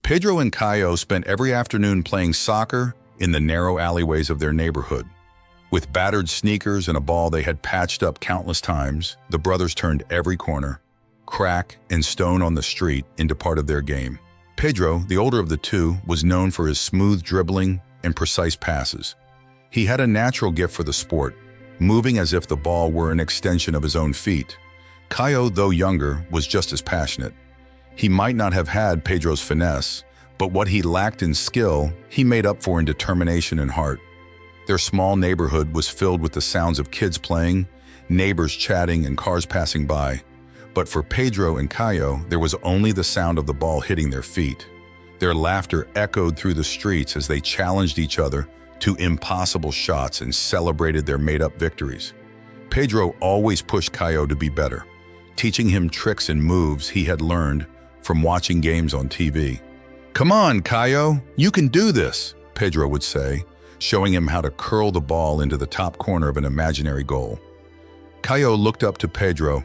Pedro and Caio spent every afternoon playing soccer in the narrow alleyways of their neighborhood. With battered sneakers and a ball they had patched up countless times, the brothers turned every corner, crack, and stone on the street into part of their game. Pedro, the older of the two, was known for his smooth dribbling and precise passes. He had a natural gift for the sport, moving as if the ball were an extension of his own feet. Caio, though younger, was just as passionate. He might not have had Pedro's finesse, but what he lacked in skill, he made up for in determination and heart. Their small neighborhood was filled with the sounds of kids playing, neighbors chatting, and cars passing by. But for Pedro and Caio, there was only the sound of the ball hitting their feet. Their laughter echoed through the streets as they challenged each other to impossible shots and celebrated their made-up victories. Pedro always pushed Caio to be better, teaching him tricks and moves he had learned from watching games on TV. "Come on, Caio, you can do this," Pedro would say, showing him how to curl the ball into the top corner of an imaginary goal. Caio looked up to Pedro,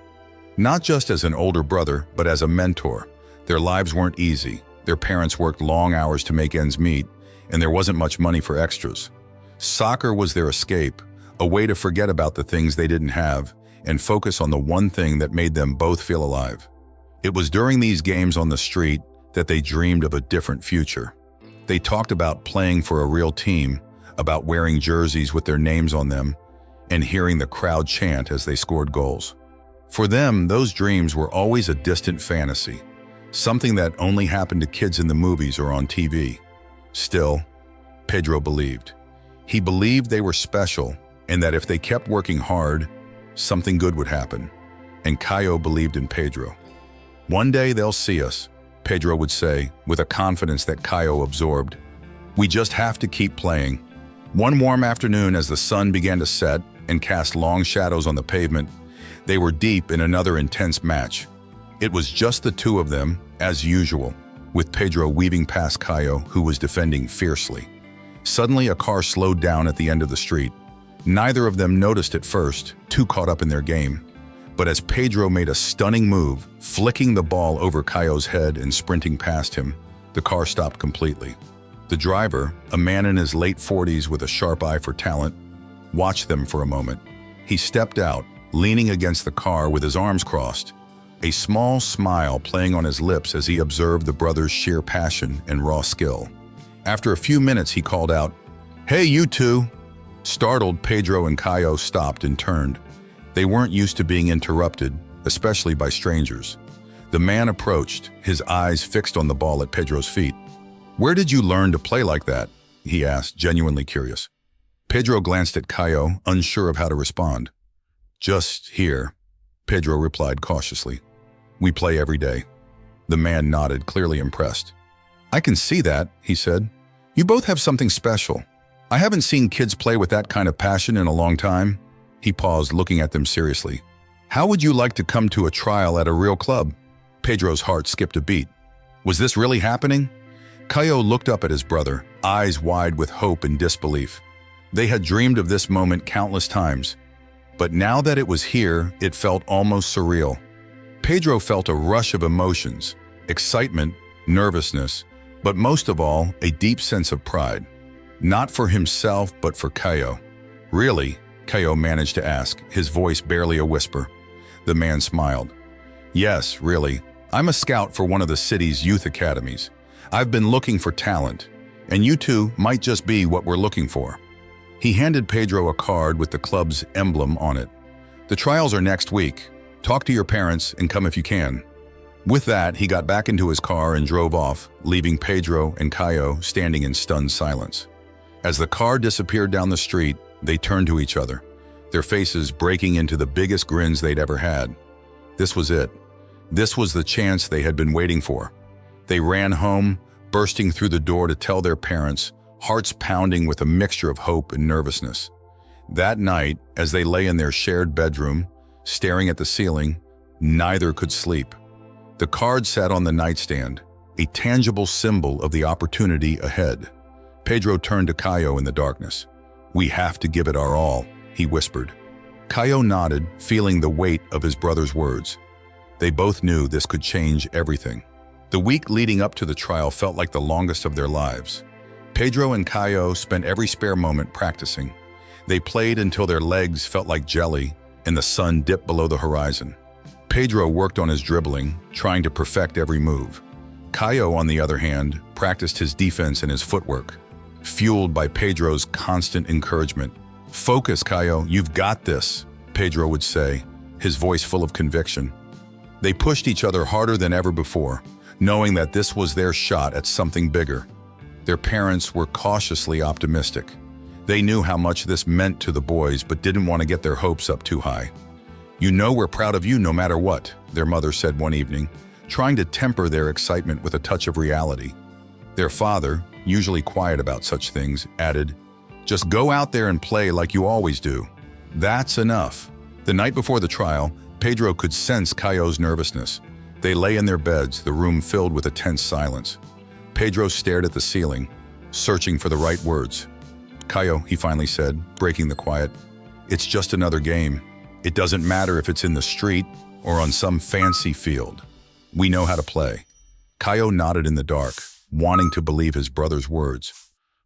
not just as an older brother, but as a mentor. Their lives weren't easy. Their parents worked long hours to make ends meet, and there wasn't much money for extras. Soccer was their escape, a way to forget about the things they didn't have and focus on the one thing that made them both feel alive. It was during these games on the street that they dreamed of a different future. They talked about playing for a real team, about wearing jerseys with their names on them, and hearing the crowd chant as they scored goals. For them, those dreams were always a distant fantasy, something that only happened to kids in the movies or on TV. Still, Pedro believed. He believed they were special and that if they kept working hard, something good would happen. And Caio believed in Pedro. "One day they'll see us," Pedro would say, with a confidence that Caio absorbed. "We just have to keep playing." One warm afternoon, as the sun began to set and cast long shadows on the pavement, they were deep in another intense match. It was just the two of them, as usual, with Pedro weaving past Caio, who was defending fiercely. Suddenly, a car slowed down at the end of the street. Neither of them noticed at first, too caught up in their game. But as Pedro made a stunning move, flicking the ball over Caio's head and sprinting past him, the car stopped completely. The driver, a man in his late 40s with a sharp eye for talent, watched them for a moment. He stepped out, leaning against the car with his arms crossed, a small smile playing on his lips as he observed the brothers' sheer passion and raw skill. After a few minutes, he called out, "Hey, you two!" Startled, Pedro and Caio stopped and turned. They weren't used to being interrupted, especially by strangers. The man approached, his eyes fixed on the ball at Pedro's feet. "Where did you learn to play like that?" he asked, genuinely curious. Pedro glanced at Caio, unsure of how to respond. "Just here," Pedro replied cautiously. "We play every day." The man nodded, clearly impressed. "I can see that," he said. "You both have something special. I haven't seen kids play with that kind of passion in a long time." He paused, looking at them seriously. "How would you like to come to a trial at a real club?" Pedro's heart skipped a beat. Was this really happening? Caio looked up at his brother, eyes wide with hope and disbelief. They had dreamed of this moment countless times, but now that it was here, it felt almost surreal. Pedro felt a rush of emotions, excitement, nervousness, but most of all, a deep sense of pride. Not for himself, but for Caio. "Really?" Caio managed to ask, his voice barely a whisper. The man smiled. "Yes, really. I'm a scout for one of the city's youth academies. I've been looking for talent, and you two might just be what we're looking for." He handed Pedro a card with the club's emblem on it. "The trials are next week. Talk to your parents and come if you can." With that, he got back into his car and drove off, leaving Pedro and Caio standing in stunned silence. As the car disappeared down the street, they turned to each other, their faces breaking into the biggest grins they'd ever had. This was it. This was the chance they had been waiting for. They ran home, bursting through the door to tell their parents, hearts pounding with a mixture of hope and nervousness. That night, as they lay in their shared bedroom, staring at the ceiling, neither could sleep. The card sat on the nightstand, a tangible symbol of the opportunity ahead. Pedro turned to Caio in the darkness. "We have to give it our all," he whispered. Caio nodded, feeling the weight of his brother's words. They both knew this could change everything. The week leading up to the trial felt like the longest of their lives. Pedro and Caio spent every spare moment practicing. They played until their legs felt like jelly and the sun dipped below the horizon. Pedro worked on his dribbling, trying to perfect every move. Caio, on the other hand, practiced his defense and his footwork, fueled by Pedro's constant encouragement. "Focus, Caio, you've got this," Pedro would say, his voice full of conviction. They pushed each other harder than ever before, knowing that this was their shot at something bigger. Their parents were cautiously optimistic. They knew how much this meant to the boys, but didn't want to get their hopes up too high. "You know we're proud of you no matter what," their mother said one evening, trying to temper their excitement with a touch of reality. Their father, usually quiet about such things, added, "Just go out there and play like you always do. That's enough." The night before the trial, Pedro could sense Caio's nervousness. They lay in their beds, the room filled with a tense silence. Pedro stared at the ceiling, searching for the right words. "Caio," he finally said, breaking the quiet, "it's just another game. It doesn't matter if it's in the street or on some fancy field. We know how to play." Caio nodded in the dark, wanting to believe his brother's words.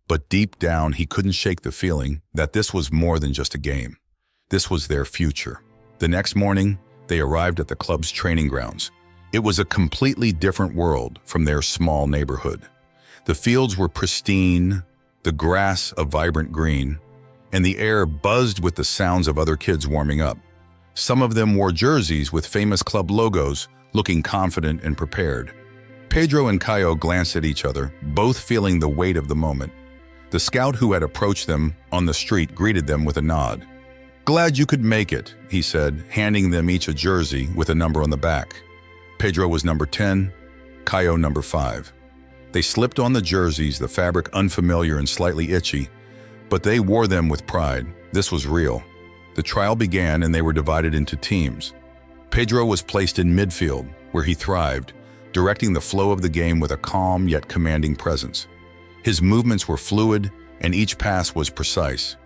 But deep down, he couldn't shake the feeling that this was more than just a game. This was their future. The next morning, they arrived at the club's training grounds. It was a completely different world from their small neighborhood. The fields were pristine, the grass a vibrant green, and the air buzzed with the sounds of other kids warming up. Some of them wore jerseys with famous club logos, looking confident and prepared. Pedro and Caio glanced at each other, both feeling the weight of the moment. The scout who had approached them on the street greeted them with a nod. "Glad you could make it," he said, handing them each a jersey with a number on the back. Pedro was number 10, Caio number 5. They slipped on the jerseys, the fabric unfamiliar and slightly itchy, but they wore them with pride. This was real. The trial began and they were divided into teams. Pedro was placed in midfield, where he thrived, directing the flow of the game with a calm yet commanding presence. His movements were fluid and each pass was precise.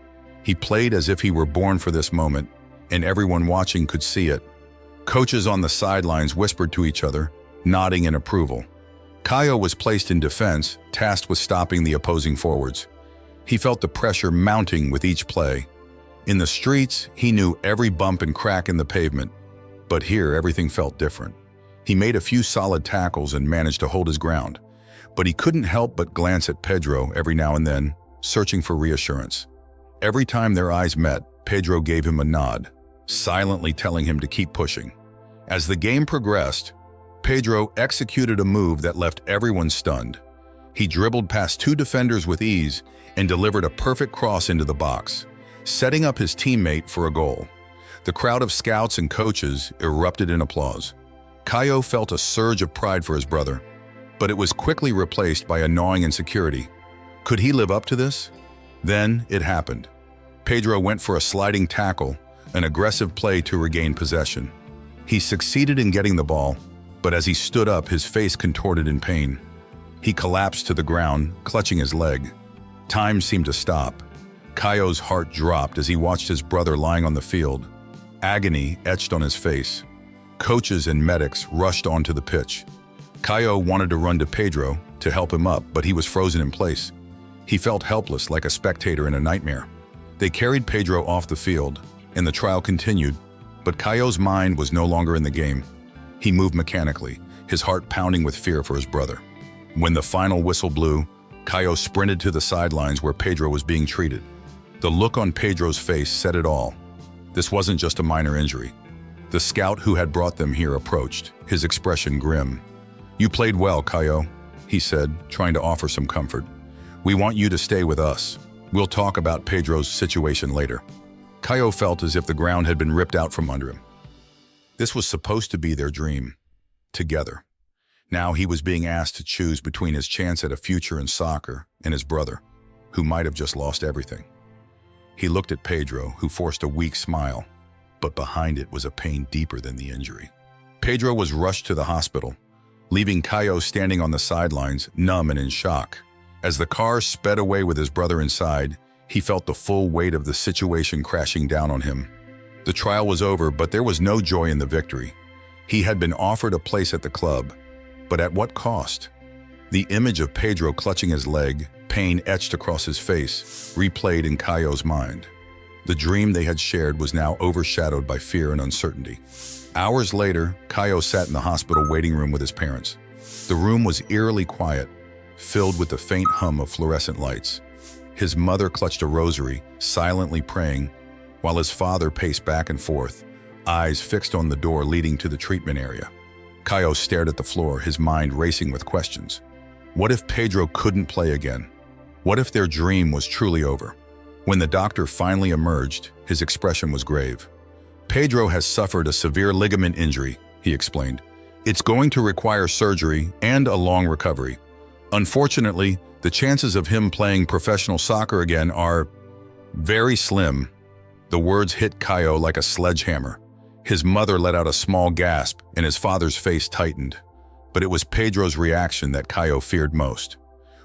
He played as if he were born for this moment, and everyone watching could see it. Coaches on the sidelines whispered to each other, nodding in approval. Caio was placed in defense, tasked with stopping the opposing forwards. He felt the pressure mounting with each play. In the streets, he knew every bump and crack in the pavement, but here everything felt different. He made a few solid tackles and managed to hold his ground, but he couldn't help but glance at Pedro every now and then, searching for reassurance. Every time their eyes met, Pedro gave him a nod, silently telling him to keep pushing. As the game progressed, Pedro executed a move that left everyone stunned. He dribbled past 2 defenders with ease and delivered a perfect cross into the box, setting up his teammate for a goal. The crowd of scouts and coaches erupted in applause. Caio felt a surge of pride for his brother, but it was quickly replaced by a gnawing insecurity. Could he live up to this? Then it happened. Pedro went for a sliding tackle, an aggressive play to regain possession. He succeeded in getting the ball, but as he stood up, his face contorted in pain. He collapsed to the ground, clutching his leg. Time seemed to stop. Caio's heart dropped as he watched his brother lying on the field. Agony etched on his face. Coaches and medics rushed onto the pitch. Caio wanted to run to Pedro to help him up, but he was frozen in place. He felt helpless, like a spectator in a nightmare. They carried Pedro off the field, and the trial continued, but Caio's mind was no longer in the game. He moved mechanically, his heart pounding with fear for his brother. When the final whistle blew, Caio sprinted to the sidelines where Pedro was being treated. The look on Pedro's face said it all. This wasn't just a minor injury. The scout who had brought them here approached, his expression grim. "You played well, Caio," he said, trying to offer some comfort. "We want you to stay with us. We'll talk about Pedro's situation later." Caio felt as if the ground had been ripped out from under him. This was supposed to be their dream, together. Now he was being asked to choose between his chance at a future in soccer and his brother, who might have just lost everything. He looked at Pedro, who forced a weak smile, but behind it was a pain deeper than the injury. Pedro was rushed to the hospital, leaving Caio standing on the sidelines, numb and in shock. As the car sped away with his brother inside, he felt the full weight of the situation crashing down on him. The trial was over, but there was no joy in the victory. He had been offered a place at the club, But at what cost? The image of Pedro clutching his leg, pain etched across his face, replayed in Caio's mind. The dream they had shared was now overshadowed by fear and uncertainty. Hours later, Caio sat in the hospital waiting room with his parents. The room was eerily quiet, filled with the faint hum of fluorescent lights. His mother clutched a rosary, silently praying, while his father paced back and forth, eyes fixed on the door leading to the treatment area. Caio stared at the floor, his mind racing with questions. What if Pedro couldn't play again? What if their dream was truly over? When the doctor finally emerged, his expression was grave. Pedro has suffered a severe ligament injury, he explained. It's going to require surgery and a long recovery. Unfortunately, the chances of him playing professional soccer again are very slim. The words hit Caio like a sledgehammer. His mother let out a small gasp and his father's face tightened. But it was Pedro's reaction that Caio feared most.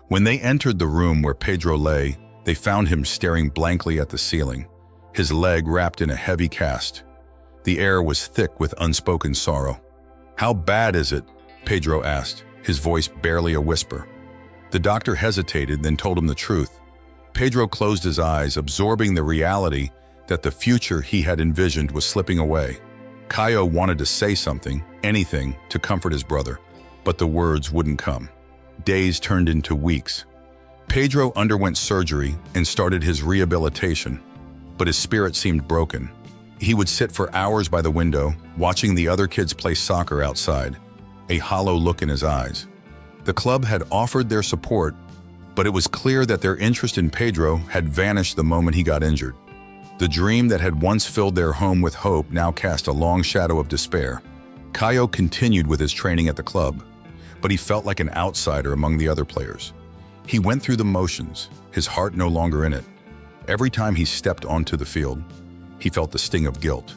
When they entered the room where Pedro lay, they found him staring blankly at the ceiling, his leg wrapped in a heavy cast. The air was thick with unspoken sorrow. "How bad is it?" Pedro asked, his voice barely a whisper. The doctor hesitated, then told him the truth. Pedro closed his eyes, absorbing the reality that the future he had envisioned was slipping away. Caio wanted to say something, anything, to comfort his brother, but the words wouldn't come. Days turned into weeks. Pedro underwent surgery and started his rehabilitation, but his spirit seemed broken. He would sit for hours by the window, watching the other kids play soccer outside, a hollow look in his eyes. The club had offered their support, but it was clear that their interest in Pedro had vanished the moment he got injured. The dream that had once filled their home with hope now cast a long shadow of despair. Caio continued with his training at the club, but he felt like an outsider among the other players. He went through the motions, his heart no longer in it. Every time he stepped onto the field, he felt the sting of guilt.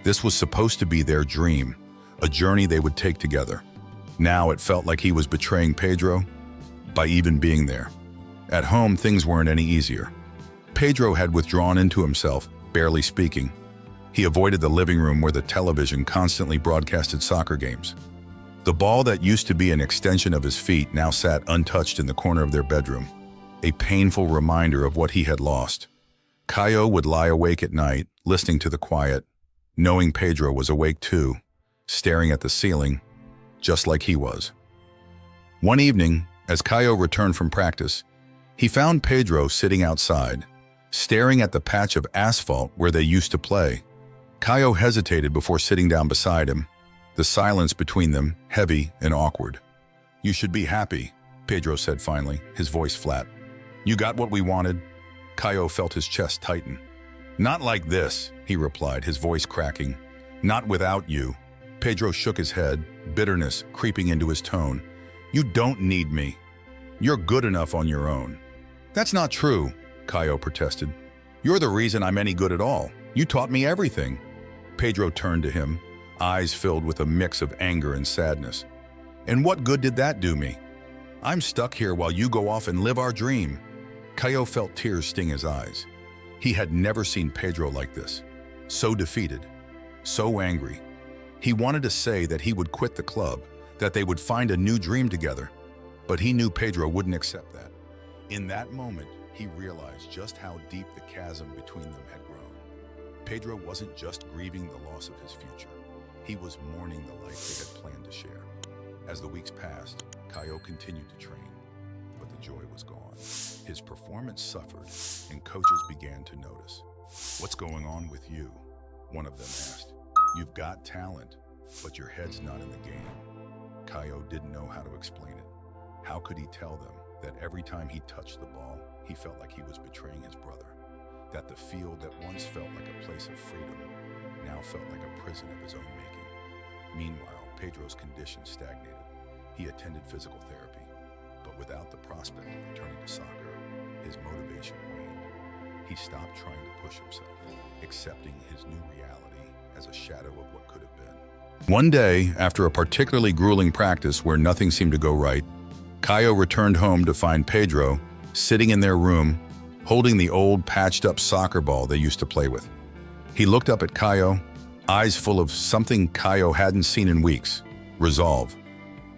This was supposed to be their dream, a journey they would take together. Now it felt like he was betraying Pedro by even being there. At home, things weren't any easier. Pedro had withdrawn into himself, barely speaking. He avoided the living room where the television constantly broadcasted soccer games. The ball that used to be an extension of his feet now sat untouched in the corner of their bedroom, a painful reminder of what he had lost. Caio would lie awake at night, listening to the quiet, knowing Pedro was awake too, staring at the ceiling, just like he was. One evening, as Caio returned from practice, he found Pedro sitting outside, staring at the patch of asphalt where they used to play. Caio hesitated before sitting down beside him, the silence between them heavy and awkward. "You should be happy," Pedro said finally, his voice flat. "You got what we wanted." Caio felt his chest tighten. "Not like this," he replied, his voice cracking. "Not without you." Pedro shook his head, bitterness creeping into his tone. "You don't need me. You're good enough on your own." "That's not true," Caio protested. "You're the reason I'm any good at all. You taught me everything." Pedro turned to him, eyes filled with a mix of anger and sadness. "And what good did that do me? I'm stuck here while you go off and live our dream." Caio felt tears sting his eyes. He had never seen Pedro like this. So defeated, so angry. He wanted to say that he would quit the club, that they would find a new dream together, but he knew Pedro wouldn't accept that. In that moment, he realized just how deep the chasm between them had grown. Pedro wasn't just grieving the loss of his future. He was mourning the life they had planned to share. As the weeks passed, Caio continued to train, but the joy was gone. His performance suffered, and coaches began to notice. "What's going on with you?" one of them asked. "You've got talent, but your head's not in the game." Caio didn't know how to explain it. How could he tell them that every time he touched the ball, he felt like he was betraying his brother? That the field that once felt like a place of freedom now felt like a prison of his own making. Meanwhile, Pedro's condition stagnated. He attended physical therapy, but without the prospect of returning to soccer, his motivation waned. He stopped trying to push himself, accepting his new reality as a shadow of what could have been. One day, after a particularly grueling practice where nothing seemed to go right, Caio returned home to find Pedro sitting in their room, holding the old patched-up soccer ball they used to play with. He looked up at Caio, eyes full of something Caio hadn't seen in weeks: resolve.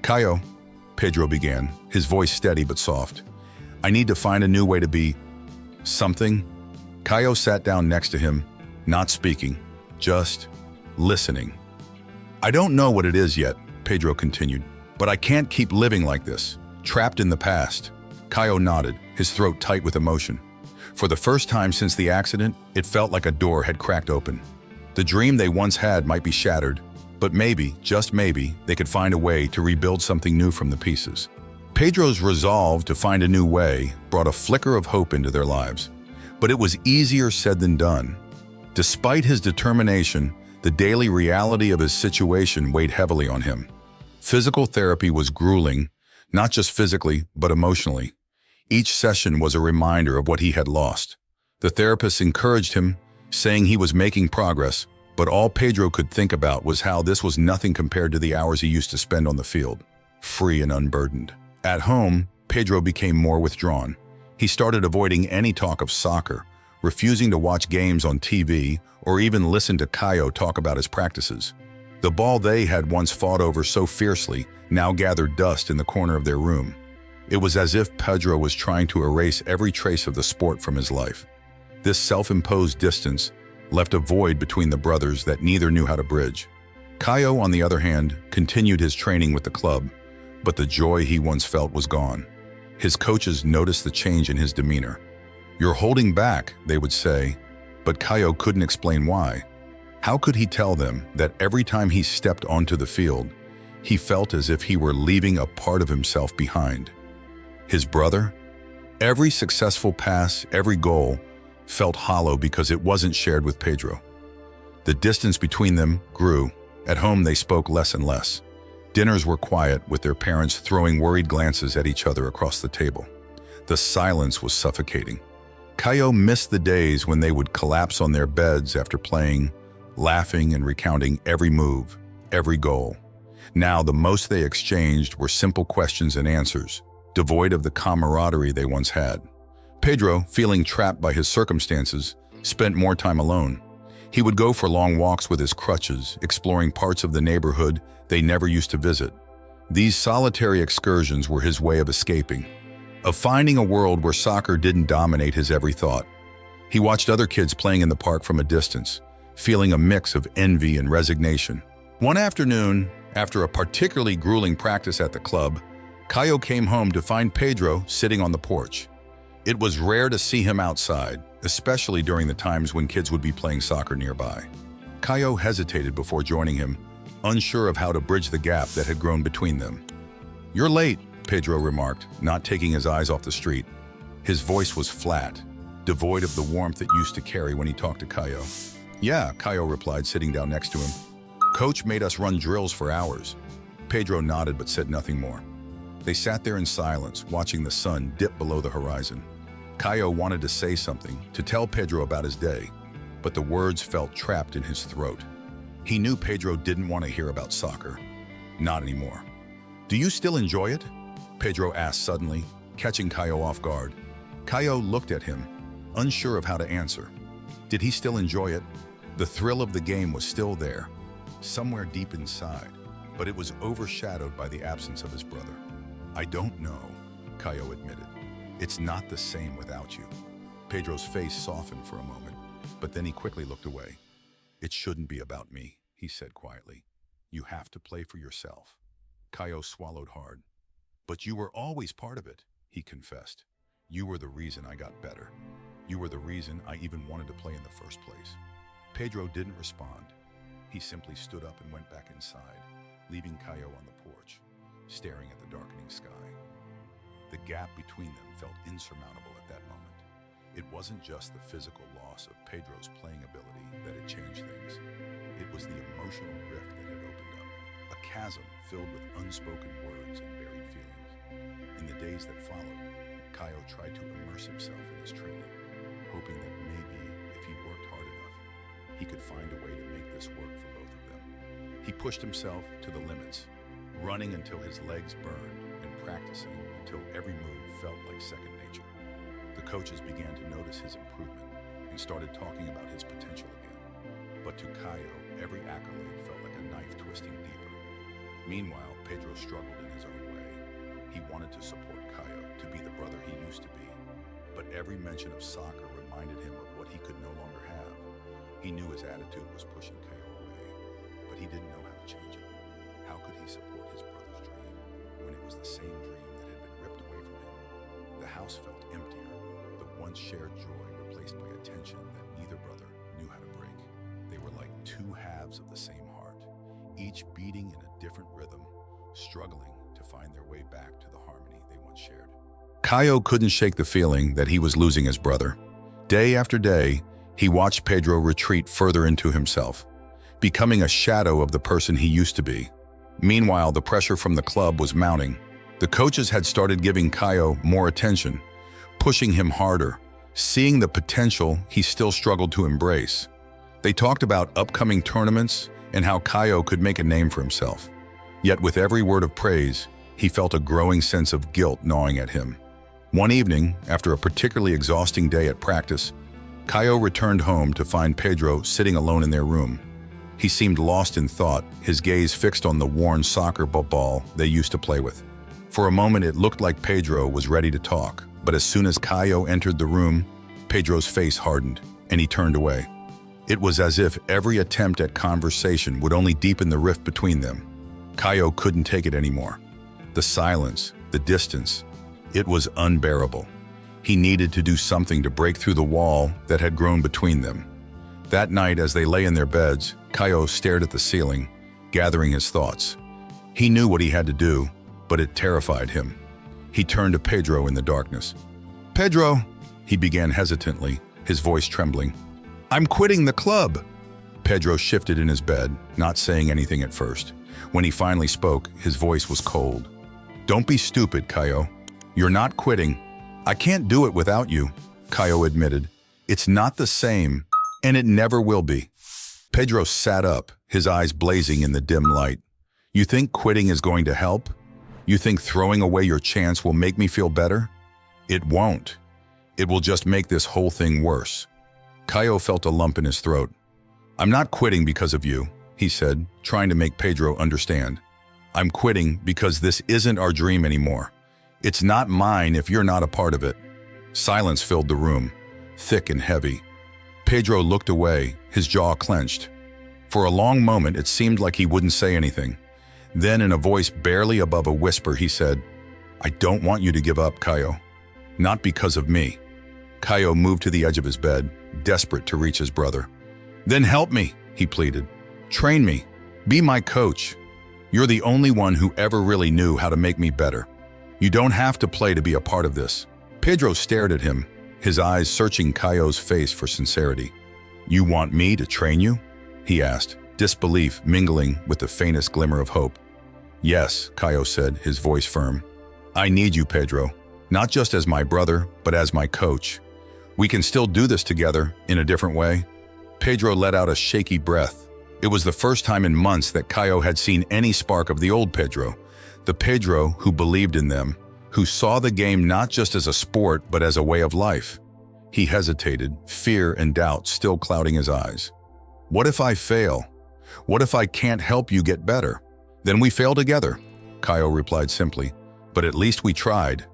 Caio, Pedro began, his voice steady but soft. I need to find a new way to be something. Caio sat down next to him, not speaking, just listening. I don't know what it is yet, Pedro continued, but I can't keep living like this, trapped in the past. Caio nodded, his throat tight with emotion. For the first time since the accident, it felt like a door had cracked open. The dream they once had might be shattered, but maybe, just maybe, they could find a way to rebuild something new from the pieces. Pedro's resolve to find a new way brought a flicker of hope into their lives. But it was easier said than done. Despite his determination, the daily reality of his situation weighed heavily on him. Physical therapy was grueling, not just physically, but emotionally. Each session was a reminder of what he had lost. The therapist encouraged him, saying he was making progress, but all Pedro could think about was how this was nothing compared to the hours he used to spend on the field, free and unburdened. At home, Pedro became more withdrawn. He started avoiding any talk of soccer, refusing to watch games on TV or even listen to Caio talk about his practices. The ball they had once fought over so fiercely now gathered dust in the corner of their room. It was as if Pedro was trying to erase every trace of the sport from his life. This self-imposed distance left a void between the brothers that neither knew how to bridge. Caio, on the other hand, continued his training with the club, but the joy he once felt was gone. His coaches noticed the change in his demeanor. "You're holding back," they would say, but Caio couldn't explain why. How could he tell them that every time he stepped onto the field, he felt as if he were leaving a part of himself behind? His brother? Every successful pass, every goal, felt hollow because it wasn't shared with Pedro. The distance between them grew. At home, they spoke less and less. Dinners were quiet, with their parents throwing worried glances at each other across the table. The silence was suffocating. Caio missed the days when they would collapse on their beds after playing, laughing and recounting every move, every goal. Now, the most they exchanged were simple questions and answers, devoid of the camaraderie they once had. Pedro, feeling trapped by his circumstances, spent more time alone. He would go for long walks with his crutches, exploring parts of the neighborhood they never used to visit. These solitary excursions were his way of escaping, of finding a world where soccer didn't dominate his every thought. He watched other kids playing in the park from a distance, feeling a mix of envy and resignation. One afternoon, after a particularly grueling practice at the club, Caio came home to find Pedro sitting on the porch. It was rare to see him outside, especially during the times when kids would be playing soccer nearby. Caio hesitated before joining him, unsure of how to bridge the gap that had grown between them. "You're late," Pedro remarked, not taking his eyes off the street. His voice was flat, devoid of the warmth it used to carry when he talked to Caio. "Yeah," Caio replied, sitting down next to him. "Coach made us run drills for hours." Pedro nodded but said nothing more. They sat there in silence, watching the sun dip below the horizon. Caio wanted to say something, to tell Pedro about his day, but the words felt trapped in his throat. He knew Pedro didn't want to hear about soccer. Not anymore. "Do you still enjoy it?" Pedro asked suddenly, catching Caio off guard. Caio looked at him, unsure of how to answer. Did he still enjoy it? The thrill of the game was still there, somewhere deep inside, but it was overshadowed by the absence of his brother. "I don't know," Caio admitted. "It's not the same without you." Pedro's face softened for a moment, but then he quickly looked away. "It shouldn't be about me," he said quietly. "You have to play for yourself." Caio swallowed hard. "But you were always part of it," he confessed. "You were the reason I got better. You were the reason I even wanted to play in the first place." Pedro didn't respond. He simply stood up and went back inside, leaving Caio on the porch, staring at the darkening sky. The gap between them felt insurmountable at that moment. It wasn't just the physical loss of Pedro's playing ability that had changed things. It was the emotional rift that had opened up, a chasm filled with unspoken words and buried feelings. In the days that followed, Caio tried to immerse himself in his training, hoping that maybe, if he worked hard enough, he could find a way to make this work for both of them. He pushed himself to the limits, running until his legs burned and practicing until every move felt like second nature. The coaches began to notice his improvement and started talking about his potential again. But to Caio, every accolade felt like a knife twisting deeper. Meanwhile, Pedro struggled in his own way. He wanted to support Caio, to be the brother he used to be. But every mention of soccer reminded him of what he could no longer have. He knew his attitude was pushing Caio away, but he didn't know how to change it. How could he support his brother's dream when it was the same dream that had been ripped away from him? The house felt emptier, the once shared joy replaced by a tension that neither brother knew how to break. They were like two halves of the same heart, each beating in a different rhythm, struggling to find their way back to the harmony they once shared. Caio couldn't shake the feeling that he was losing his brother. Day after day, he watched Pedro retreat further into himself, becoming a shadow of the person he used to be. Meanwhile, the pressure from the club was mounting. The coaches had started giving Caio more attention, pushing him harder, seeing the potential he still struggled to embrace. They talked about upcoming tournaments and how Caio could make a name for himself. Yet with every word of praise, he felt a growing sense of guilt gnawing at him. One evening, after a particularly exhausting day at practice, Caio returned home to find Pedro sitting alone in their room. He seemed lost in thought, his gaze fixed on the worn soccer ball they used to play with. For a moment, it looked like Pedro was ready to talk, but as soon as Caio entered the room, Pedro's face hardened, and he turned away. It was as if every attempt at conversation would only deepen the rift between them. Caio couldn't take it anymore. The silence, the distance, it was unbearable. He needed to do something to break through the wall that had grown between them. That night, as they lay in their beds, Caio stared at the ceiling, gathering his thoughts. He knew what he had to do, but it terrified him. He turned to Pedro in the darkness. "Pedro," he began hesitantly, his voice trembling. "I'm quitting the club." Pedro shifted in his bed, not saying anything at first. When he finally spoke, his voice was cold. "Don't be stupid, Caio. You're not quitting. I can't do it without you," Caio admitted. "It's not the same, and it never will be." Pedro sat up, his eyes blazing in the dim light. "You think quitting is going to help? You think throwing away your chance will make me feel better? It won't. It will just make this whole thing worse." Caio felt a lump in his throat. "I'm not quitting because of you," he said, trying to make Pedro understand. "I'm quitting because this isn't our dream anymore. It's not mine if you're not a part of it." Silence filled the room, thick and heavy. Pedro looked away, his jaw clenched. For a long moment, it seemed like he wouldn't say anything. Then, in a voice barely above a whisper, he said, "I don't want you to give up, Caio. Not because of me." Caio moved to the edge of his bed, desperate to reach his brother. "Then help me," he pleaded. "Train me. Be my coach. You're the only one who ever really knew how to make me better. You don't have to play to be a part of this." Pedro stared at him, his eyes searching Caio's face for sincerity. "You want me to train you?" he asked, disbelief mingling with the faintest glimmer of hope. "Yes," Caio said, his voice firm. "I need you, Pedro, not just as my brother, but as my coach. We can still do this together, in a different way." Pedro let out a shaky breath. It was the first time in months that Caio had seen any spark of the old Pedro, the Pedro who believed in them, who saw the game not just as a sport but as a way of life. He hesitated, fear and doubt still clouding his eyes. "What if I fail? What if I can't help you get better?" "Then we fail together," Caio replied simply. "But at least we tried."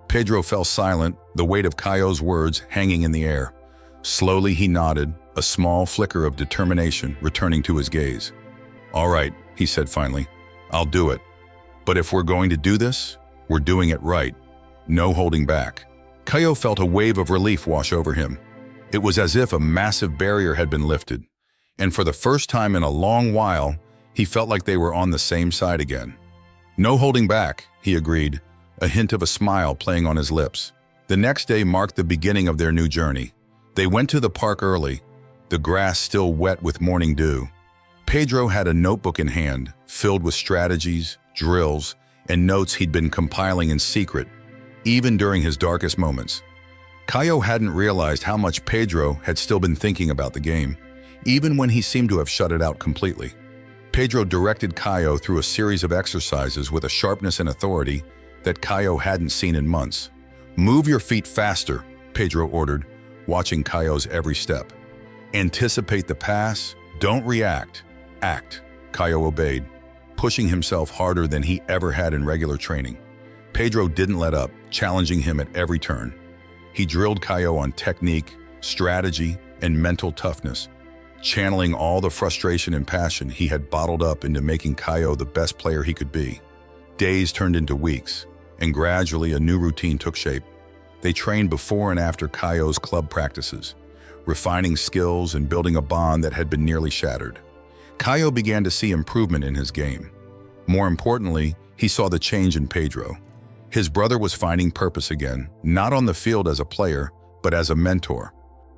Pedro fell silent, the weight of Caio's words hanging in the air. Slowly he nodded, a small flicker of determination returning to his gaze. "All right," he said finally, "I'll do it. But if we're going to do this, we're doing it right. No holding back." Caio felt a wave of relief wash over him. It was as if a massive barrier had been lifted, and for the first time in a long while, he felt like they were on the same side again. "No holding back," he agreed, a hint of a smile playing on his lips. The next day marked the beginning of their new journey. They went to the park early, the grass still wet with morning dew. Pedro had a notebook in hand, filled with strategies, drills, and notes he'd been compiling in secret, even during his darkest moments. Caio hadn't realized how much Pedro had still been thinking about the game, even when he seemed to have shut it out completely. Pedro directed Caio through a series of exercises with a sharpness and authority that Caio hadn't seen in months. "Move your feet faster," Pedro ordered, watching Caio's every step. "Anticipate the pass, don't react, act." Caio obeyed, pushing himself harder than he ever had in regular training. Pedro didn't let up, challenging him at every turn. He drilled Caio on technique, strategy, and mental toughness, channeling all the frustration and passion he had bottled up into making Caio the best player he could be. Days turned into weeks, and gradually a new routine took shape. They trained before and after Caio's club practices, refining skills and building a bond that had been nearly shattered. Caio began to see improvement in his game. More importantly, he saw the change in Pedro. His brother was finding purpose again, not on the field as a player, but as a mentor.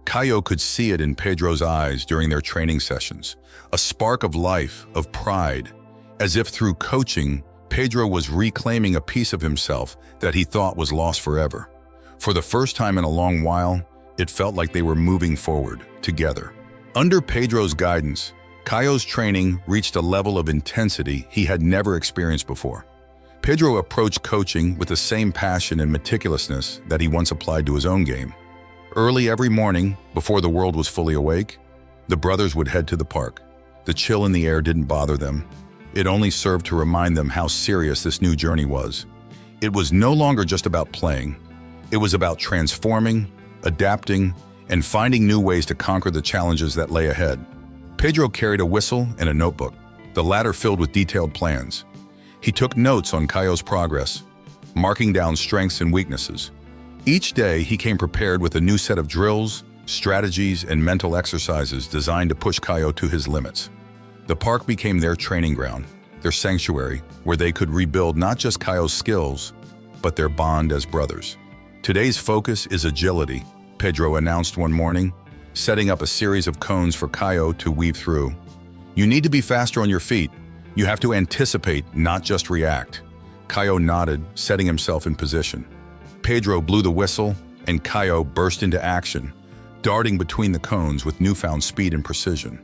Caio could see it in Pedro's eyes during their training sessions, a spark of life, of pride, as if through coaching, Pedro was reclaiming a piece of himself that he thought was lost forever. For the first time in a long while, it felt like they were moving forward, together. Under Pedro's guidance, Caio's training reached a level of intensity he had never experienced before. Pedro approached coaching with the same passion and meticulousness that he once applied to his own game. Early every morning, before the world was fully awake, the brothers would head to the park. The chill in the air didn't bother them. It only served to remind them how serious this new journey was. It was no longer just about playing. It was about transforming, adapting, and finding new ways to conquer the challenges that lay ahead. Pedro carried a whistle and a notebook, the latter filled with detailed plans. He took notes on Caio's progress, marking down strengths and weaknesses. Each day, he came prepared with a new set of drills, strategies, and mental exercises designed to push Caio to his limits. The park became their training ground, their sanctuary, where they could rebuild not just Caio's skills, but their bond as brothers. Today's focus is agility, Pedro announced one morning, setting up a series of cones for Caio to weave through. You need to be faster on your feet. You have to anticipate, not just react. Caio nodded, setting himself in position. Pedro blew the whistle, and Caio burst into action, darting between the cones with newfound speed and precision.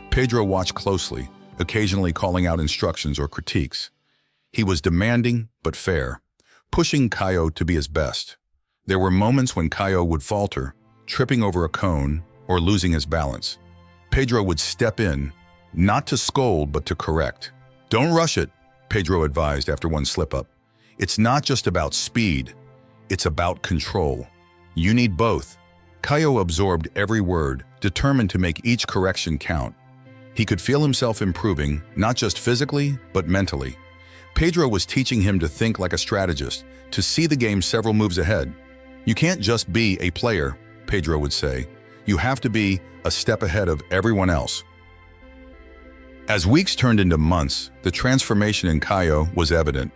Pedro watched closely, occasionally calling out instructions or critiques. He was demanding, but fair, pushing Caio to be his best. There were moments when Caio would falter, tripping over a cone or losing his balance. Pedro would step in, not to scold, but to correct. Don't rush it, Pedro advised after one slip-up. It's not just about speed, it's about control. You need both. Caio absorbed every word, determined to make each correction count. He could feel himself improving, not just physically, but mentally. Pedro was teaching him to think like a strategist, to see the game several moves ahead. You can't just be a player, Pedro would say. You have to be a step ahead of everyone else. As weeks turned into months, the transformation in Caio was evident.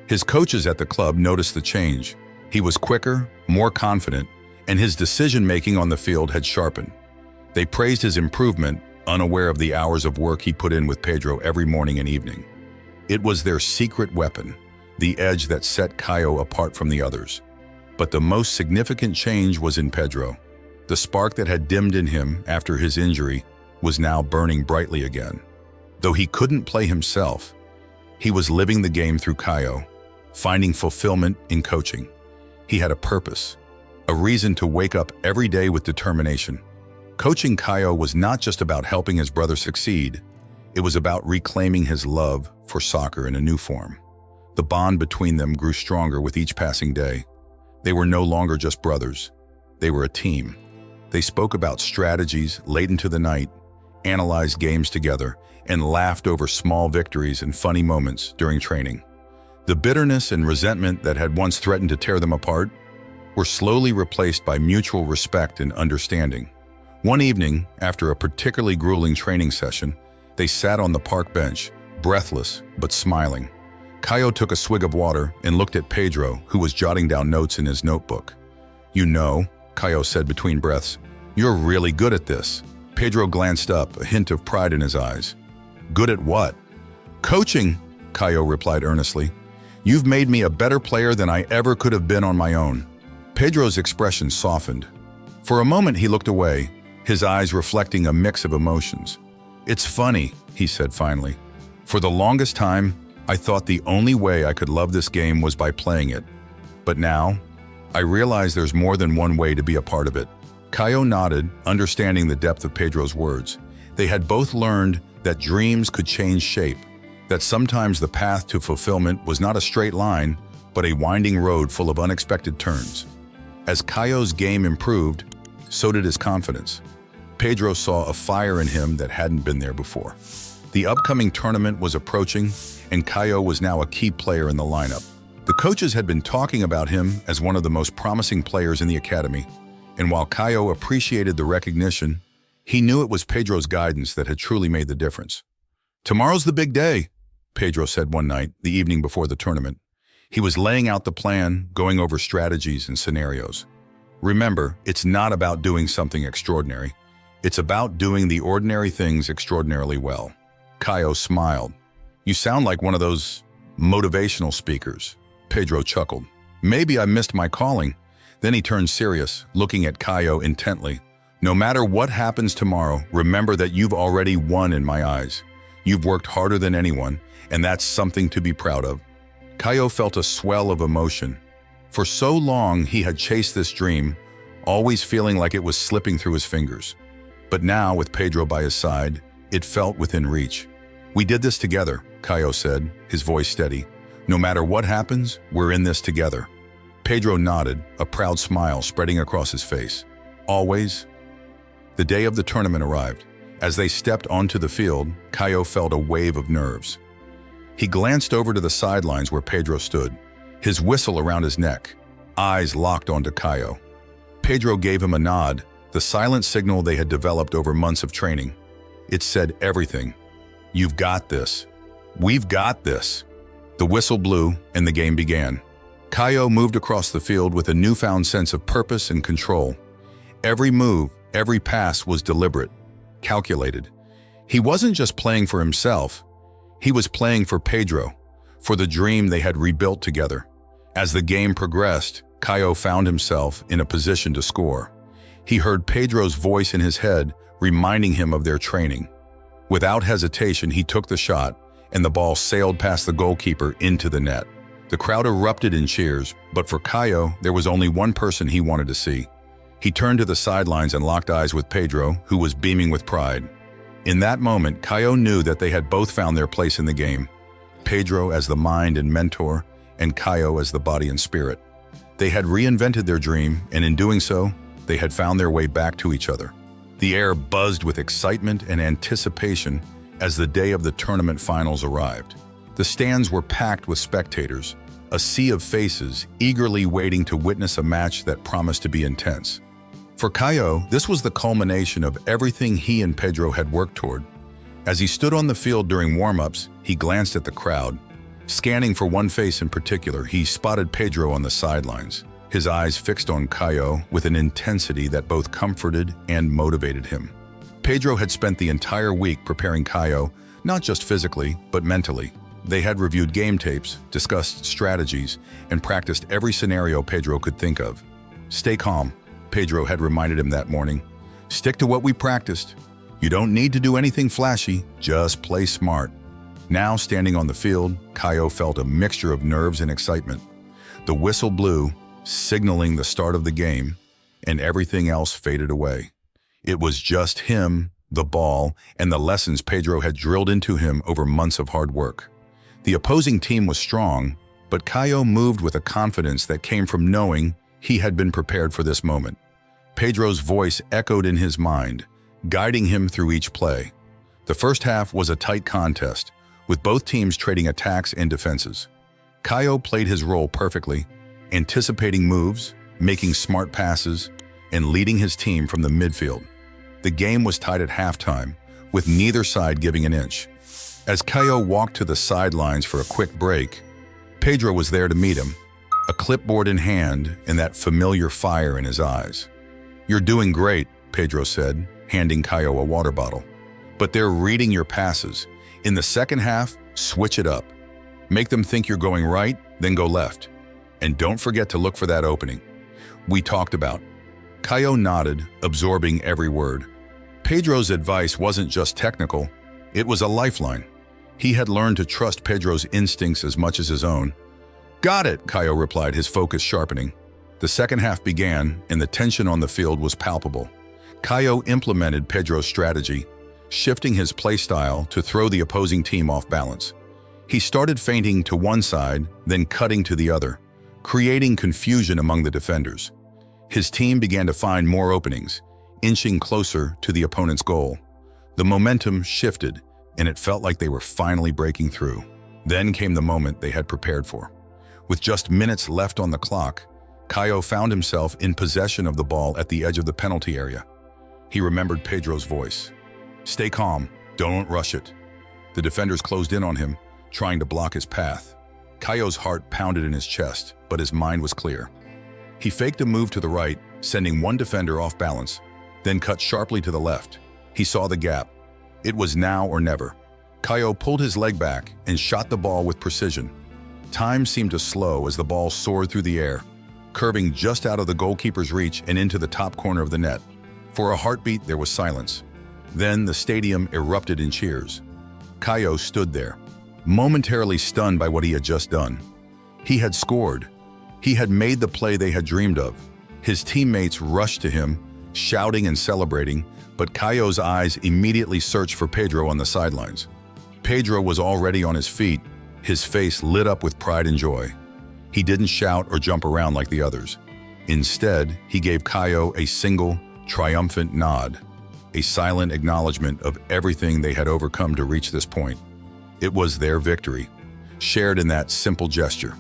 His coaches at the club noticed the change. He was quicker, more confident, and his decision-making on the field had sharpened. They praised his improvement, unaware of the hours of work he put in with Pedro every morning and evening. It was their secret weapon, the edge that set Caio apart from the others. But the most significant change was in Pedro. The spark that had dimmed in him after his injury was now burning brightly again. Though he couldn't play himself, he was living the game through Caio, finding fulfillment in coaching. He had a purpose, a reason to wake up every day with determination. Coaching Caio was not just about helping his brother succeed, it was about reclaiming his love for soccer in a new form. The bond between them grew stronger with each passing day. They were no longer just brothers, they were a team. They spoke about strategies late into the night, analyzed games together, and laughed over small victories and funny moments during training. The bitterness and resentment that had once threatened to tear them apart were slowly replaced by mutual respect and understanding. One evening, after a particularly grueling training session, they sat on the park bench, breathless but smiling. Caio took a swig of water and looked at Pedro, who was jotting down notes in his notebook. "You know," Caio said between breaths, "you're really good at this." Pedro glanced up, a hint of pride in his eyes. "Good at what?" "Coaching," Caio replied earnestly. "You've made me a better player than I ever could have been on my own." Pedro's expression softened. For a moment he looked away, his eyes reflecting a mix of emotions. "It's funny," he said finally. "For the longest time, I thought the only way I could love this game was by playing it. But now, I realize there's more than one way to be a part of it." Caio nodded, understanding the depth of Pedro's words. They had both learned that dreams could change shape, that sometimes the path to fulfillment was not a straight line, but a winding road full of unexpected turns. As Caio's game improved, so did his confidence. Pedro saw a fire in him that hadn't been there before. The upcoming tournament was approaching, and Caio was now a key player in the lineup. The coaches had been talking about him as one of the most promising players in the academy, and while Caio appreciated the recognition, he knew it was Pedro's guidance that had truly made the difference. "Tomorrow's the big day," Pedro said one night, the evening before the tournament. He was laying out the plan, going over strategies and scenarios. "Remember, it's not about doing something extraordinary. It's about doing the ordinary things extraordinarily well." Caio smiled. "You sound like one of those motivational speakers." Pedro chuckled. "Maybe I missed my calling." Then he turned serious, looking at Caio intently. "No matter what happens tomorrow, remember that you've already won in my eyes. You've worked harder than anyone, and that's something to be proud of." Caio felt a swell of emotion. For so long, he had chased this dream, always feeling like it was slipping through his fingers. But now, with Pedro by his side, it felt within reach. "We did this together," Caio said, his voice steady. "No matter what happens, we're in this together." Pedro nodded, a proud smile spreading across his face. "Always?" The day of the tournament arrived. As they stepped onto the field, Caio felt a wave of nerves. He glanced over to the sidelines where Pedro stood, his whistle around his neck, eyes locked onto Caio. Pedro gave him a nod, the silent signal they had developed over months of training. It said everything. "You've got this. We've got this." The whistle blew, and the game began. Caio moved across the field with a newfound sense of purpose and control. Every move, every pass was deliberate, calculated. He wasn't just playing for himself. He was playing for Pedro, for the dream they had rebuilt together. As the game progressed, Caio found himself in a position to score. He heard Pedro's voice in his head, reminding him of their training. Without hesitation, he took the shot, and the ball sailed past the goalkeeper into the net. The crowd erupted in cheers, but for Caio, there was only one person he wanted to see. He turned to the sidelines and locked eyes with Pedro, who was beaming with pride. In that moment, Caio knew that they had both found their place in the game. Pedro as the mind and mentor, and Caio as the body and spirit. They had reinvented their dream, and in doing so, they had found their way back to each other. The air buzzed with excitement and anticipation as the day of the tournament finals arrived. The stands were packed with spectators, a sea of faces eagerly waiting to witness a match that promised to be intense. For Caio, this was the culmination of everything he and Pedro had worked toward. As he stood on the field during warm-ups, he glanced at the crowd. Scanning for one face in particular, he spotted Pedro on the sidelines, his eyes fixed on Caio with an intensity that both comforted and motivated him. Pedro had spent the entire week preparing Caio, not just physically, but mentally. They had reviewed game tapes, discussed strategies, and practiced every scenario Pedro could think of. "Stay calm," Pedro had reminded him that morning. "Stick to what we practiced. You don't need to do anything flashy, just play smart." Now, standing on the field, Caio felt a mixture of nerves and excitement. The whistle blew, signaling the start of the game, and everything else faded away. It was just him, the ball, and the lessons Pedro had drilled into him over months of hard work. The opposing team was strong, but Caio moved with a confidence that came from knowing he had been prepared for this moment. Pedro's voice echoed in his mind, guiding him through each play. The first half was a tight contest, with both teams trading attacks and defenses. Caio played his role perfectly, anticipating moves, making smart passes, and leading his team from the midfield. The game was tied at halftime, with neither side giving an inch. As Caio walked to the sidelines for a quick break, Pedro was there to meet him, a clipboard in hand and that familiar fire in his eyes. "You're doing great," Pedro said, handing Caio a water bottle. "But they're reading your passes. In the second half, switch it up. Make them think you're going right, then go left. And don't forget to look for that opening we talked about." Caio nodded, absorbing every word. Pedro's advice wasn't just technical, it was a lifeline. He had learned to trust Pedro's instincts as much as his own. "Got it," Caio replied, his focus sharpening. The second half began, and the tension on the field was palpable. Caio implemented Pedro's strategy, shifting his play style to throw the opposing team off balance. He started feinting to one side, then cutting to the other, creating confusion among the defenders. His team began to find more openings, inching closer to the opponent's goal. The momentum shifted, and it felt like they were finally breaking through. Then came the moment they had prepared for. With just minutes left on the clock, Caio found himself in possession of the ball at the edge of the penalty area. He remembered Pedro's voice. "Stay calm, don't rush it." The defenders closed in on him, trying to block his path. Caio's heart pounded in his chest, but his mind was clear. He faked a move to the right, sending one defender off balance, then cut sharply to the left. He saw the gap. It was now or never. Caio pulled his leg back and shot the ball with precision. Time seemed to slow as the ball soared through the air, curving just out of the goalkeeper's reach and into the top corner of the net. For a heartbeat, there was silence. Then the stadium erupted in cheers. Caio stood there, momentarily stunned by what he had just done. He had scored. He had made the play they had dreamed of. His teammates rushed to him, shouting and celebrating, but Caio's eyes immediately searched for Pedro on the sidelines. Pedro was already on his feet, his face lit up with pride and joy. He didn't shout or jump around like the others. Instead, he gave Caio a single, triumphant nod, a silent acknowledgement of everything they had overcome to reach this point. It was their victory, shared in that simple gesture.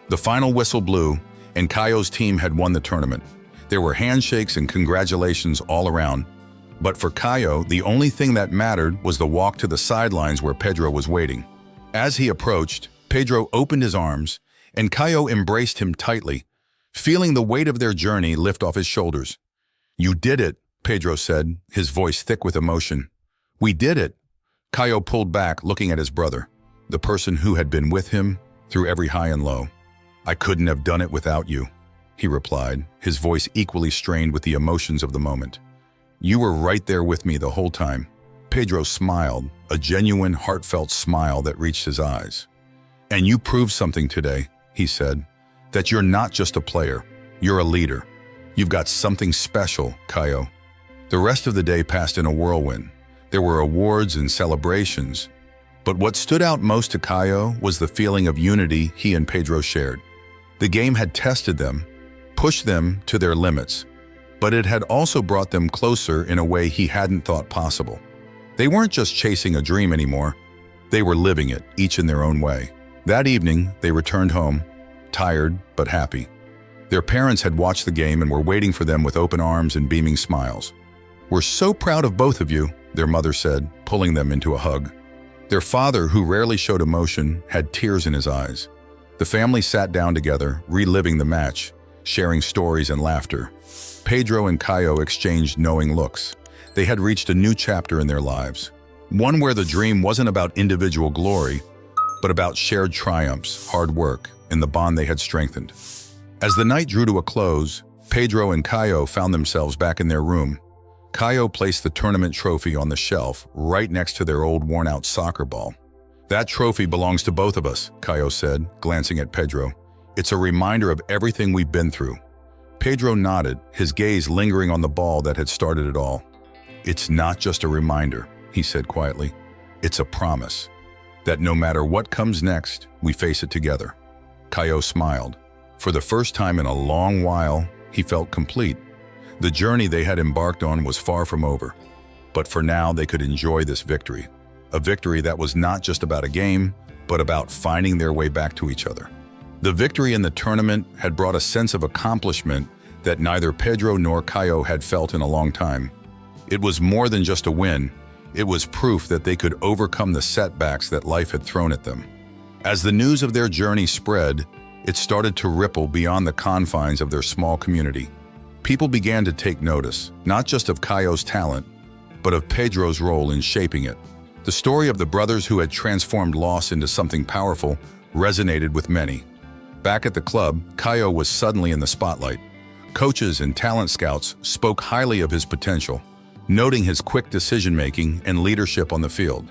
The final whistle blew, and Caio's team had won the tournament. There were handshakes and congratulations all around, but for Caio, the only thing that mattered was the walk to the sidelines where Pedro was waiting. As he approached, Pedro opened his arms, and Caio embraced him tightly, feeling the weight of their journey lift off his shoulders. "You did it," Pedro said, his voice thick with emotion. "We did it." Caio pulled back, looking at his brother, the person who had been with him through every high and low. "I couldn't have done it without you," he replied, his voice equally strained with the emotions of the moment. "You were right there with me the whole time." Pedro smiled, a genuine, heartfelt smile that reached his eyes. "And you proved something today," he said, "that you're not just a player, you're a leader. You've got something special, Caio." The rest of the day passed in a whirlwind. There were awards and celebrations, but what stood out most to Caio was the feeling of unity he and Pedro shared. The game had tested them, pushed them to their limits, but it had also brought them closer in a way he hadn't thought possible. They weren't just chasing a dream anymore, they were living it, each in their own way. That evening, they returned home, tired but happy. Their parents had watched the game and were waiting for them with open arms and beaming smiles. "We're so proud of both of you," their mother said, pulling them into a hug. Their father, who rarely showed emotion, had tears in his eyes. The family sat down together, reliving the match, sharing stories and laughter. Pedro and Caio exchanged knowing looks. They had reached a new chapter in their lives, one where the dream wasn't about individual glory, but about shared triumphs, hard work, and the bond they had strengthened. As the night drew to a close, Pedro and Caio found themselves back in their room. Caio placed the tournament trophy on the shelf, right next to their old worn-out soccer ball. "That trophy belongs to both of us," Caio said, glancing at Pedro. "It's a reminder of everything we've been through." Pedro nodded, his gaze lingering on the ball that had started it all. "It's not just a reminder," he said quietly. "It's a promise that no matter what comes next, we face it together." Caio smiled. For the first time in a long while, he felt complete. The journey they had embarked on was far from over, but for now they could enjoy this victory. A victory that was not just about a game, but about finding their way back to each other. The victory in the tournament had brought a sense of accomplishment that neither Pedro nor Caio had felt in a long time. It was more than just a win, it was proof that they could overcome the setbacks that life had thrown at them. As the news of their journey spread, it started to ripple beyond the confines of their small community. People began to take notice, not just of Caio's talent, but of Pedro's role in shaping it. The story of the brothers who had transformed loss into something powerful resonated with many. Back at the club, Caio was suddenly in the spotlight. Coaches and talent scouts spoke highly of his potential, noting his quick decision-making and leadership on the field.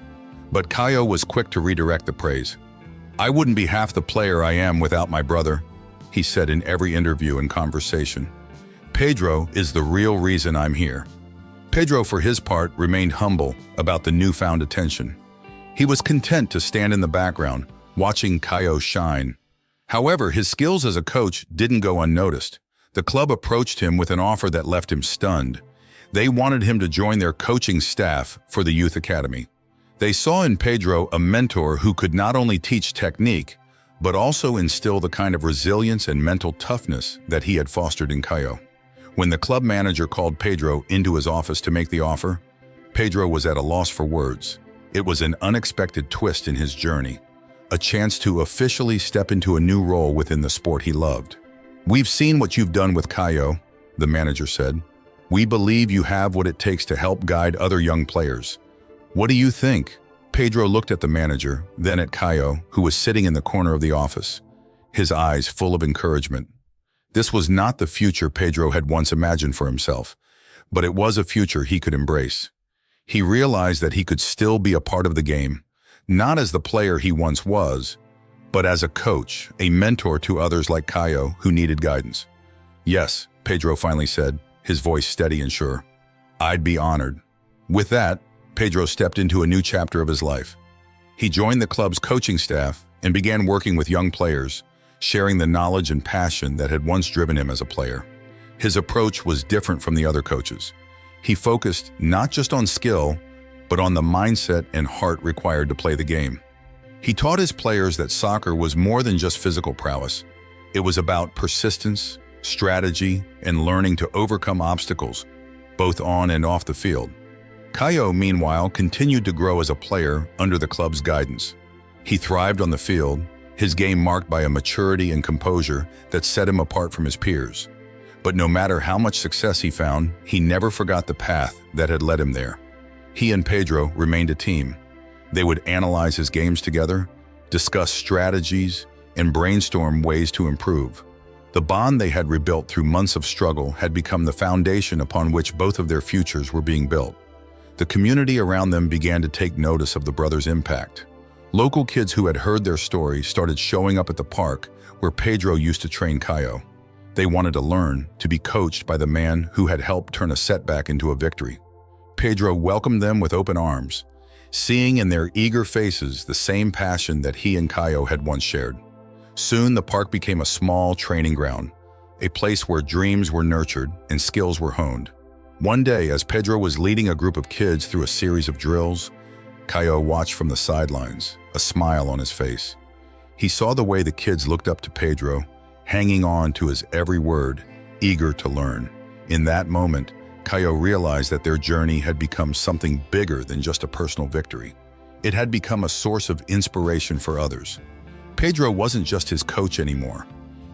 But Caio was quick to redirect the praise. "I wouldn't be half the player I am without my brother," he said in every interview and conversation. "Pedro is the real reason I'm here." Pedro, for his part, remained humble about the newfound attention. He was content to stand in the background, watching Caio shine. However, his skills as a coach didn't go unnoticed. The club approached him with an offer that left him stunned. They wanted him to join their coaching staff for the youth academy. They saw in Pedro a mentor who could not only teach technique, but also instill the kind of resilience and mental toughness that he had fostered in Caio. When the club manager called Pedro into his office to make the offer, Pedro was at a loss for words. It was an unexpected twist in his journey, a chance to officially step into a new role within the sport he loved. "We've seen what you've done with Caio," the manager said. "We believe you have what it takes to help guide other young players. What do you think?" Pedro looked at the manager, then at Caio, who was sitting in the corner of the office, his eyes full of encouragement. This was not the future Pedro had once imagined for himself, but it was a future he could embrace. He realized that he could still be a part of the game, not as the player he once was, but as a coach, a mentor to others like Caio who needed guidance. "Yes," Pedro finally said, his voice steady and sure. "I'd be honored." With that, Pedro stepped into a new chapter of his life. He joined the club's coaching staff and began working with young players, sharing the knowledge and passion that had once driven him as a player. His approach was different from the other coaches. He focused not just on skill, but on the mindset and heart required to play the game. He taught his players that soccer was more than just physical prowess. It was about persistence, strategy, and learning to overcome obstacles, both on and off the field. Caio, meanwhile, continued to grow as a player under the club's guidance. He thrived on the field, his game marked by a maturity and composure that set him apart from his peers. But no matter how much success he found, he never forgot the path that had led him there. He and Pedro remained a team. They would analyze his games together, discuss strategies, and brainstorm ways to improve. The bond they had rebuilt through months of struggle had become the foundation upon which both of their futures were being built. The community around them began to take notice of the brothers' impact. Local kids who had heard their story started showing up at the park where Pedro used to train Caio. They wanted to learn, to be coached by the man who had helped turn a setback into a victory. Pedro welcomed them with open arms, seeing in their eager faces the same passion that he and Caio had once shared. Soon the park became a small training ground, a place where dreams were nurtured and skills were honed. One day, as Pedro was leading a group of kids through a series of drills, Caio watched from the sidelines, a smile on his face. He saw the way the kids looked up to Pedro, hanging on to his every word, eager to learn. In that moment, Caio realized that their journey had become something bigger than just a personal victory. It had become a source of inspiration for others. Pedro wasn't just his coach anymore.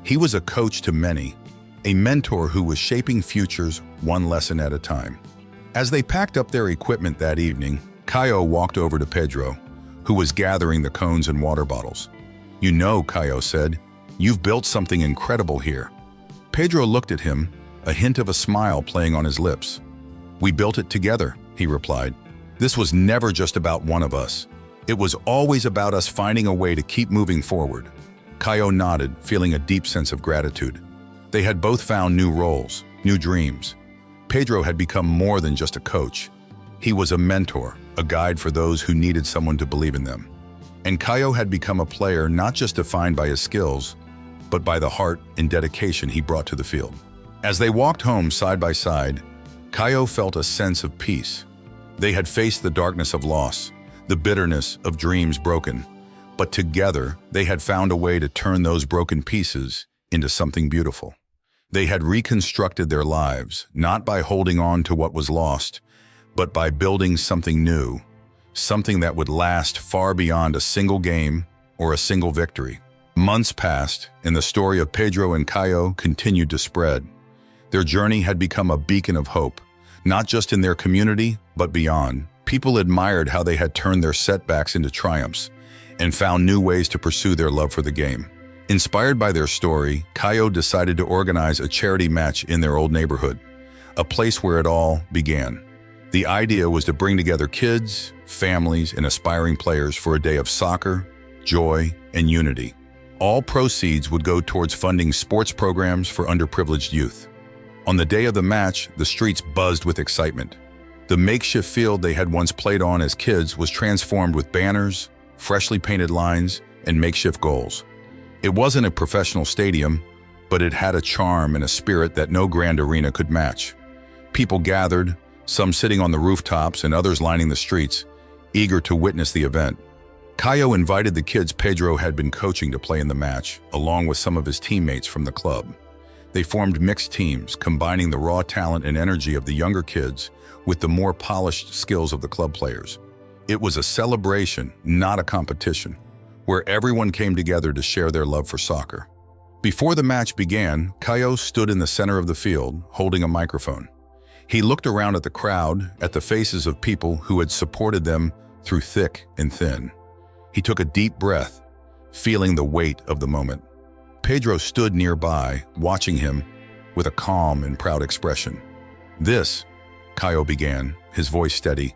He was a coach to many, a mentor who was shaping futures one lesson at a time. As they packed up their equipment that evening, Caio walked over to Pedro, who was gathering the cones and water bottles. "You know," Caio said, "you've built something incredible here." Pedro looked at him, a hint of a smile playing on his lips. "We built it together," he replied. "This was never just about one of us. It was always about us finding a way to keep moving forward." Caio nodded, feeling a deep sense of gratitude. They had both found new roles, new dreams. Pedro had become more than just a coach. He was a mentor, a guide for those who needed someone to believe in them. And Caio had become a player not just defined by his skills, but by the heart and dedication he brought to the field. As they walked home side by side, Caio felt a sense of peace. They had faced the darkness of loss, the bitterness of dreams broken, but together they had found a way to turn those broken pieces into something beautiful. They had reconstructed their lives, not by holding on to what was lost, but by building something new, something that would last far beyond a single game or a single victory. Months passed, and the story of Pedro and Caio continued to spread. Their journey had become a beacon of hope, not just in their community, but beyond. People admired how they had turned their setbacks into triumphs and found new ways to pursue their love for the game. Inspired by their story, Caio decided to organize a charity match in their old neighborhood, a place where it all began. The idea was to bring together kids, families, and aspiring players for a day of soccer, joy, and unity. All proceeds would go towards funding sports programs for underprivileged youth. On the day of the match, the streets buzzed with excitement. The makeshift field they had once played on as kids was transformed with banners, freshly painted lines, and makeshift goals. It wasn't a professional stadium, but it had a charm and a spirit that no grand arena could match. People gathered, some sitting on the rooftops and others lining the streets, eager to witness the event. Caio invited the kids Pedro had been coaching to play in the match, along with some of his teammates from the club. They formed mixed teams, combining the raw talent and energy of the younger kids with the more polished skills of the club players. It was a celebration, not a competition, where everyone came together to share their love for soccer. Before the match began, Caio stood in the center of the field, holding a microphone. He looked around at the crowd, at the faces of people who had supported them through thick and thin. He took a deep breath, feeling the weight of the moment. Pedro stood nearby, watching him with a calm and proud expression. "This," Caio began, his voice steady,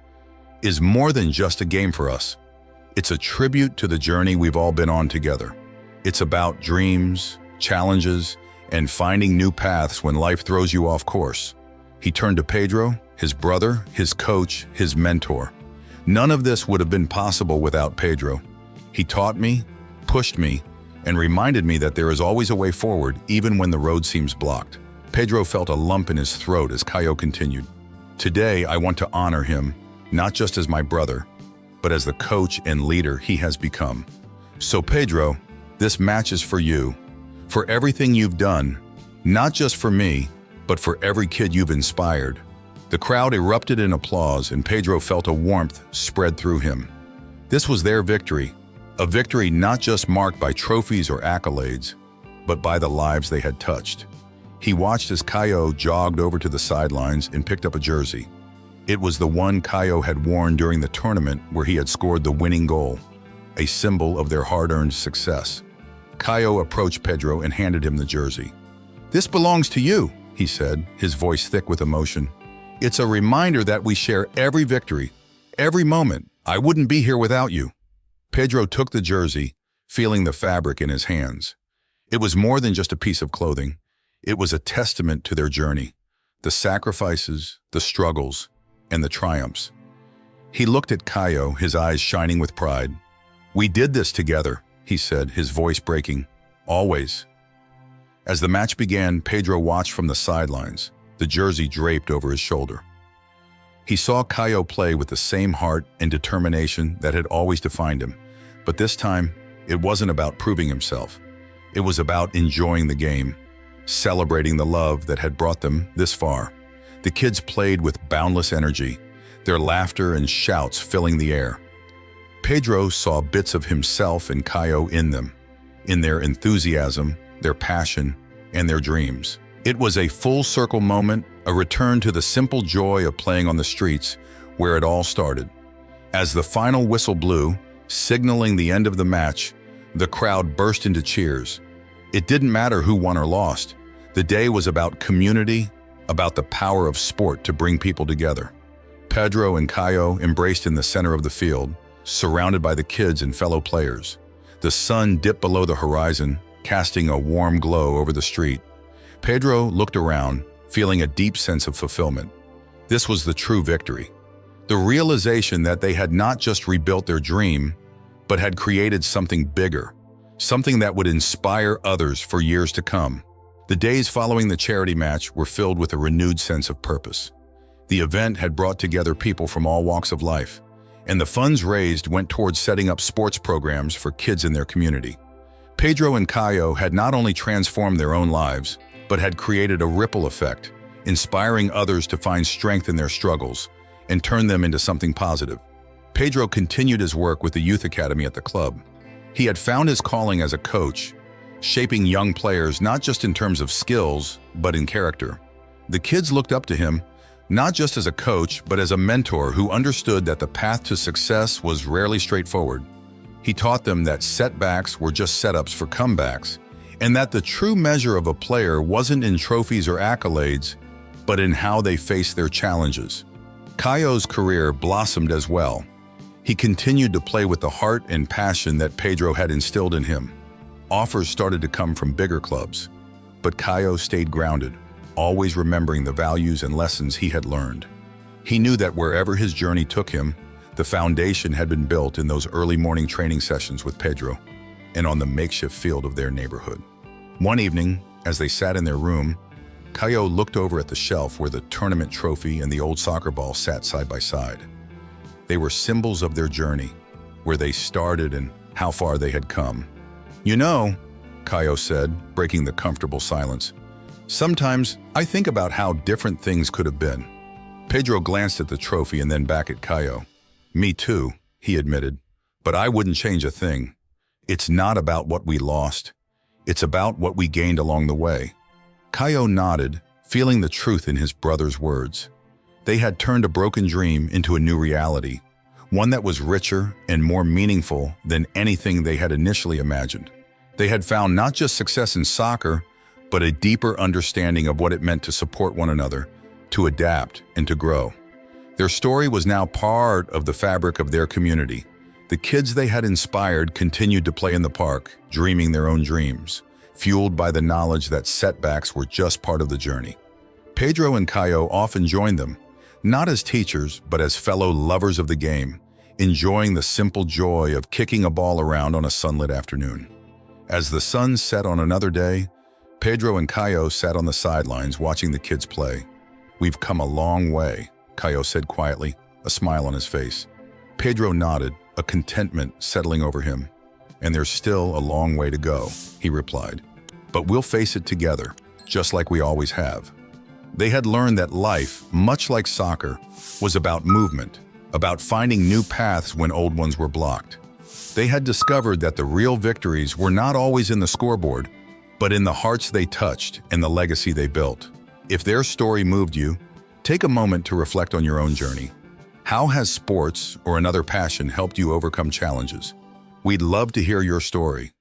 "is more than just a game for us. It's a tribute to the journey we've all been on together. It's about dreams, challenges, and finding new paths when life throws you off course." He turned to Pedro, his brother, his coach, his mentor. None of this would have been possible without Pedro. He taught me, pushed me, and reminded me that there is always a way forward even when the road seems blocked. Pedro felt a lump in his throat as Caio continued. "Today, I want to honor him, not just as my brother, but as the coach and leader he has become. So Pedro, this match is for you, for everything you've done, not just for me, but for every kid you've inspired." The crowd erupted in applause, and Pedro felt a warmth spread through him. This was their victory, a victory not just marked by trophies or accolades, but by the lives they had touched. He watched as Caio jogged over to the sidelines and picked up a jersey. It was the one Caio had worn during the tournament where he had scored the winning goal, a symbol of their hard-earned success. Caio approached Pedro and handed him the jersey. "This belongs to you," he said, his voice thick with emotion. "It's a reminder that we share every victory, every moment. I wouldn't be here without you." Pedro took the jersey, feeling the fabric in his hands. It was more than just a piece of clothing. It was a testament to their journey, the sacrifices, the struggles, and the triumphs. He looked at Caio, his eyes shining with pride. "We did this together," he said, his voice breaking. "Always." As the match began, Pedro watched from the sidelines, the jersey draped over his shoulder. He saw Caio play with the same heart and determination that had always defined him. But this time, it wasn't about proving himself. It was about enjoying the game, celebrating the love that had brought them this far. The kids played with boundless energy, their laughter and shouts filling the air. Pedro saw bits of himself and Caio in them, in their enthusiasm, their passion, and their dreams. It was a full-circle moment, a return to the simple joy of playing on the streets where it all started. As the final whistle blew, signaling the end of the match, the crowd burst into cheers. It didn't matter who won or lost. The day was about community, about the power of sport to bring people together. Pedro and Caio embraced in the center of the field, surrounded by the kids and fellow players. The sun dipped below the horizon, casting a warm glow over the street. Pedro looked around, feeling a deep sense of fulfillment. This was the true victory. The realization that they had not just rebuilt their dream, but had created something bigger, something that would inspire others for years to come. The days following the charity match were filled with a renewed sense of purpose. The event had brought together people from all walks of life, and the funds raised went towards setting up sports programs for kids in their community. Pedro and Caio had not only transformed their own lives, but had created a ripple effect, inspiring others to find strength in their struggles and turn them into something positive. Pedro continued his work with the youth academy at the club. He had found his calling as a coach, shaping young players not just in terms of skills, but in character. The kids looked up to him, not just as a coach, but as a mentor who understood that the path to success was rarely straightforward. He taught them that setbacks were just setups for comebacks, and that the true measure of a player wasn't in trophies or accolades, but in how they faced their challenges. Caio's career blossomed as well. He continued to play with the heart and passion that Pedro had instilled in him. Offers started to come from bigger clubs, but Caio stayed grounded, always remembering the values and lessons he had learned. He knew that wherever his journey took him, the foundation had been built in those early morning training sessions with Pedro. and on the makeshift field of their neighborhood. One evening, as they sat in their room, Caio looked over at the shelf where the tournament trophy and the old soccer ball sat side by side. They were symbols of their journey, where they started and how far they had come. "You know," Caio said, breaking the comfortable silence, "sometimes I think about how different things could have been." Pedro glanced at the trophy and then back at Caio. "Me too," he admitted, "but I wouldn't change a thing. It's not about what we lost. It's about what we gained along the way." Caio nodded, feeling the truth in his brother's words. They had turned a broken dream into a new reality, one that was richer and more meaningful than anything they had initially imagined. They had found not just success in soccer, but a deeper understanding of what it meant to support one another, to adapt and to grow. Their story was now part of the fabric of their community. The kids they had inspired continued to play in the park, dreaming their own dreams, fueled by the knowledge that setbacks were just part of the journey. Pedro and Caio often joined them, not as teachers, but as fellow lovers of the game, enjoying the simple joy of kicking a ball around on a sunlit afternoon. As the sun set on another day, Pedro and Caio sat on the sidelines watching the kids play. "We've come a long way," Caio said quietly, a smile on his face. Pedro nodded, a contentment settling over him. "And there's still a long way to go," he replied. "But we'll face it together, just like we always have." They had learned that life, much like soccer, was about movement, about finding new paths when old ones were blocked. They had discovered that the real victories were not always in the scoreboard, but in the hearts they touched and the legacy they built. If their story moved you, take a moment to reflect on your own journey. How has sports or another passion helped you overcome challenges? We'd love to hear your story.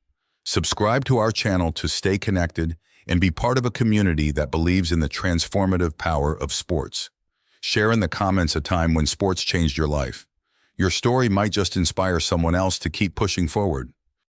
Subscribe to our channel to stay connected and be part of a community that believes in the transformative power of sports. Share in the comments a time when sports changed your life. Your story might just inspire someone else to keep pushing forward.